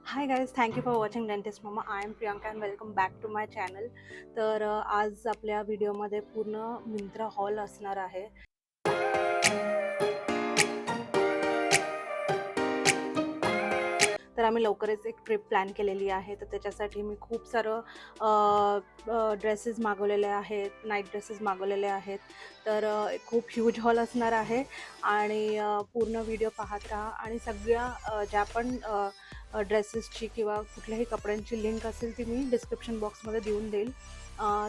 High guys, thank you for watching dentist mama. I am Priyanka and welcome back to my channel. तर आज आपल्या व्हिडिओमध्ये पूर्ण Myntra hall असणार आहे. तर आम्ही लवकरच एक ट्रिप प्लॅन केलेली आहे. तर त्याच्यासाठी मी खूप सारं ड्रेसेस मागवलेले आहेत, नाईट ड्रेसेस मागवलेले आहेत. तर खूप ह्यूज हॉल असणार आहे आणि पूर्ण व्हिडिओ पाहत राहा. आणि सगळ्या ज्या पण ड्रेसेसची किंवा कुठल्याही कपड्यांची लिंक असेल ती मी डिस्क्रिप्शन बॉक्समध्ये देऊन देईल.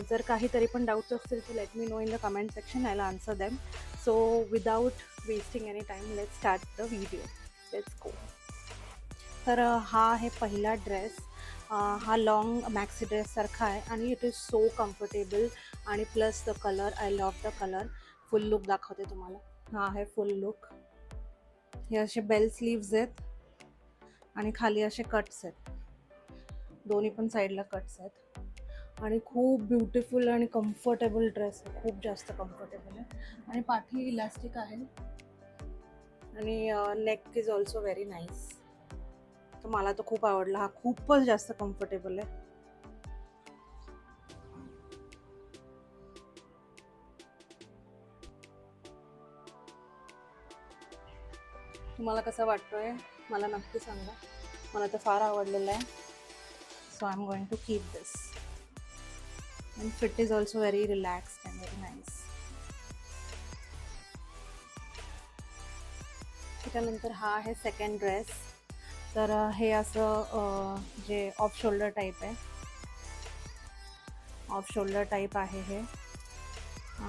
जर काहीतरी पण डाऊट्स असतील तर let me know in the comment section. I will answer them. So without wasting any time let's start the video. Let's go. तर हा आहे पहिला ड्रेस. हा लॉंग मॅक्सी ड्रेससारखा आहे आणि इट इज सो कम्फर्टेबल. आणि plus the colour, I love the colour. Full look दाखवते तुम्हाला. हा आहे फुल लुक. हे असे बेल स्लीव्ज आहेत आणि खाली असे कट्स आहेत, दोन्ही पण साईडला कट्स आहेत. आणि खूप ब्युटिफुल आणि कम्फर्टेबल ड्रेस आहे, खूप जास्त कम्फर्टेबल आहे. आणि पाठी इलास्टिक आहे आणि neck is also very nice. तर मला तो खूप आवडला. हा खूपच जास्त कम्फर्टेबल आहे. तुम्हाला कसा वाटतोय मला नक्की सांगा. मला तर फार आवडलेलं आहे. So I am going to keep this. And fit is also very relaxed and very nice. त्याच्यानंतर हा आहे सेकंड ड्रेस. तर हे असं जे ऑफ शोल्डर टाईप आहे, ऑफ शोल्डर टाईप आहे हे.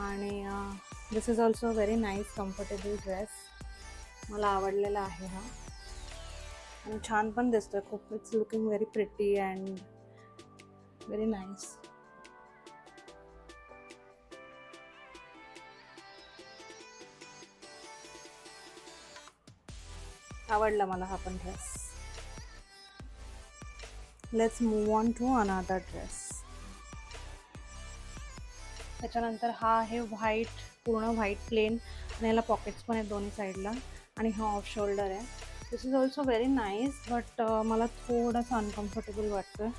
आणि this is also very nice comfortable dress. मला आवडलेला आहे हा आणि छान पण दिसतोय खूप. It's looking very pretty and very nice. आवडला मला हा पण dress. Let's move on to another dress. त्याच्यानंतर हा आहे व्हाईट, पूर्ण व्हाईट प्लेन आणि याला पॉकेट्स पण आहेत दोन्ही साईडला. आणि हा ऑफ शोल्डर आहे. This is also very nice but मला थोडंसं अनकम्फर्टेबल वाटतं.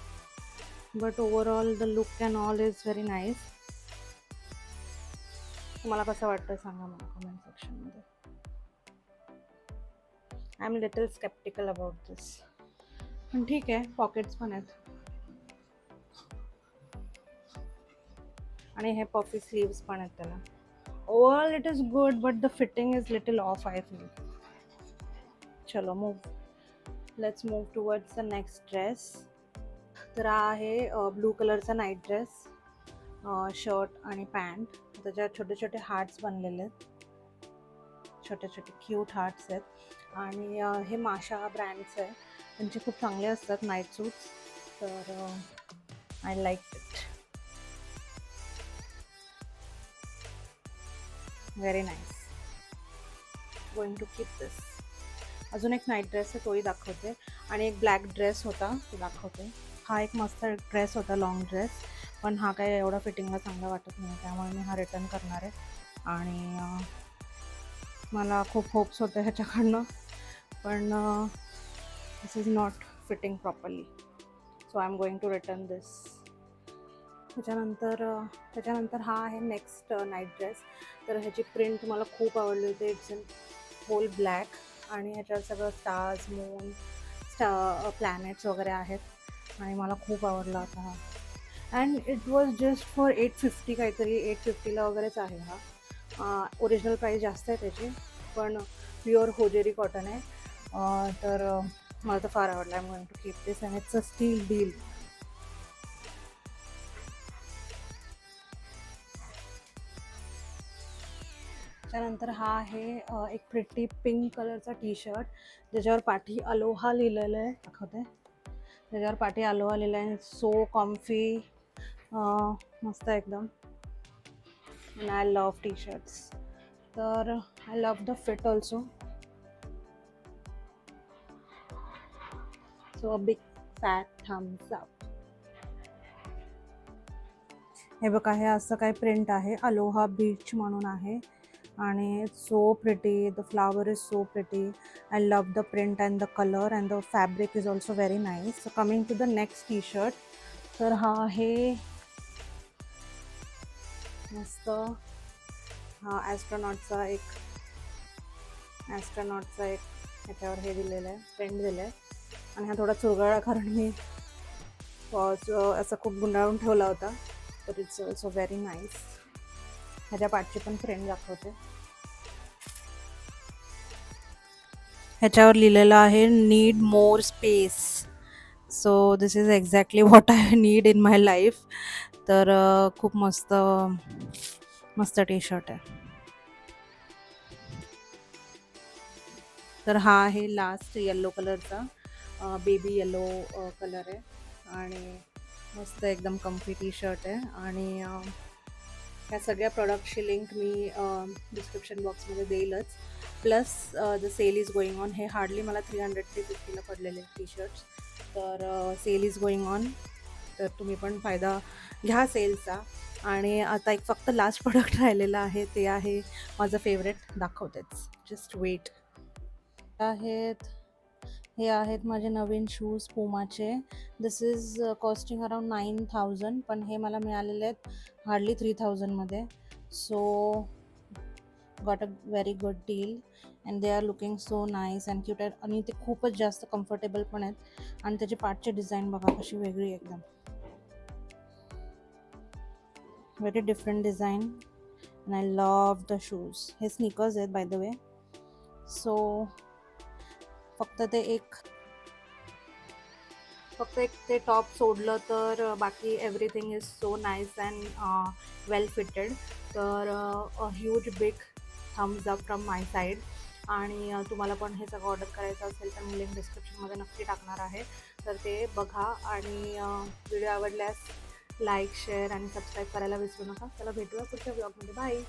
But overall the look and all is very nice. तुम्हाला कसं वाटतं सांगा मला कमेंट सेक्शनमध्ये. I am little skeptical about this, पण ठीक आहे. पॉकेट्स पण आहेत आणि हे पफी स्लीव्स पण आहेत त्याला. Overall it is good but the fitting is little off I feel. चलो move. Let's move towards the next dress. तर हा आहे ब्लू कलरचा नाईट ड्रेस. शर्ट आणि पॅन्ट. त्याच्यात छोटे छोटे हार्ट्स बनलेले आहेत, छोटे छोटे क्यूट हार्ट्स आहेत. आणि हे माशा ब्रँडचं आहे. त्यांचे खूप चांगले असतात नाईट सूट्स. तर I like it. Very nice. Going to keep this. अजून एक नाईट ड्रेस आहे तोही दाखवते आणि एक ब्लॅक ड्रेस होता तो दाखवते. हा एक मस्त ड्रेस होता, लॉंग ड्रेस. पण हा काय एवढा फिटिंगला चांगला वाटत नाही, त्यामुळे मी हा रिटर्न करणार आहे. आणि मला खूप होप्स होते ह्याच्याकडनं, पण this is not fitting properly. So I am going to return this. त्याच्यानंतर हा आहे नेक्स्ट नाईट ड्रेस. तर ह्याची प्रिंट मला खूप आवडली होती. इट्स इन होल ब्लॅक आणि ह्याच्यावर सगळं स्टार्स, मून, प्लॅनेट्स वगैरे आहेत आणि मला खूप आवडला होता हा. And it was just for 850 काहीतरी. 850ला वगैरेच आहे हा. ओरिजिनल प्राईस जास्त आहे त्याची, पण प्युअर होजेरी कॉटन आहे. तर मला तर फार आवडला. I am going to keep this and it's a steal deal. त्यानंतर हा आहे एक प्रिटी पिंक कलरचा टी शर्ट, ज्याच्यावर पाठी अलोहा लिहिलेलं आहे. दाखवते. त्याच्यावर पाठी अलोहा लिहिलं आहे. सो कॉम्फी, मस्त एकदम. And I love T shirts. तर I love the fit also. So a big fat thumbs up. हे बघा, हे असं काही प्रिंट आहे. अलोहा बीच म्हणून आहे आणि so pretty, the flower is so pretty. I love the print and the colour and the fabric is also very nice. So coming to the next T shirt, तर हा आहे मस्त हा ॲस्ट्रॉनॉटचा एक ह्याच्यावर हे दिलेलं आहे, प्रिंट दिलं आहे. आणि हा थोडा चुरगळा कारण मी असं खूप गुंडाळून ठेवला होता. तर इट्स ऑल्सो व्हेरी नाईस. ह्याच्या पाठची पण प्रिंट दाखवते. ह्याच्यावर लिहिलेलं आहे need more space. So this is exactly what I need in my life. तर खूप मस्त मस्त टी शर्ट आहे. तर हा आहे लास्ट येल्लो कलरचा, बेबी येलो कलर आहे आणि मस्त एकदम कम्फी टी शर्ट आहे. आणि ह्या सगळ्या प्रोडक्टची लिंक मी डिस्क्रिप्शन बॉक्समध्ये देईलच. Plus the sale is going on. हे हार्डली मला 300-350ला पडलेले टी शर्ट्स. तर सेल इज गोईंग ऑन, तर तुम्ही पण फायदा घ्या सेलचा. आणि आता एक फक्त लास्ट प्रोडक्ट राहिलेलं आहे, ते आहे माझं फेवरेट. दाखवतेच, just weight. हे आहेत माझे नवीन शूज पुमाचे. दिस इज कॉस्टिंग अराउंड 9000, पण हे मला मिळालेले आहेत हार्डली 3000मध्ये. So got a very good deal and they are looking so nice and cute. आणि ते खूपच जास्त कम्फर्टेबल पण आहेत. आणि त्याची पाठची डिझाईन बघा कशी वेगळी एकदम, very different design. And I love the shoes. हे स्निकर्स आहेत बाय द वे. सो फक्त एक ते टॉप सोडलं तर बाकी everything is so nice and well fitted. तर huge big thumbs up from my side. आणि तुम्हाला पण हे सगळं ऑर्डर करायचं असेल तर मी लिंक डिस्क्रिप्शनमध्ये नक्की टाकणार आहे. तर ते बघा. आणि व्हिडिओ आवडल्यास लाईक, शेअर आणि सबस्क्राईब करायला विसरू नका. चला भेटूया पुढच्या ब्लॉगमध्ये. बाय.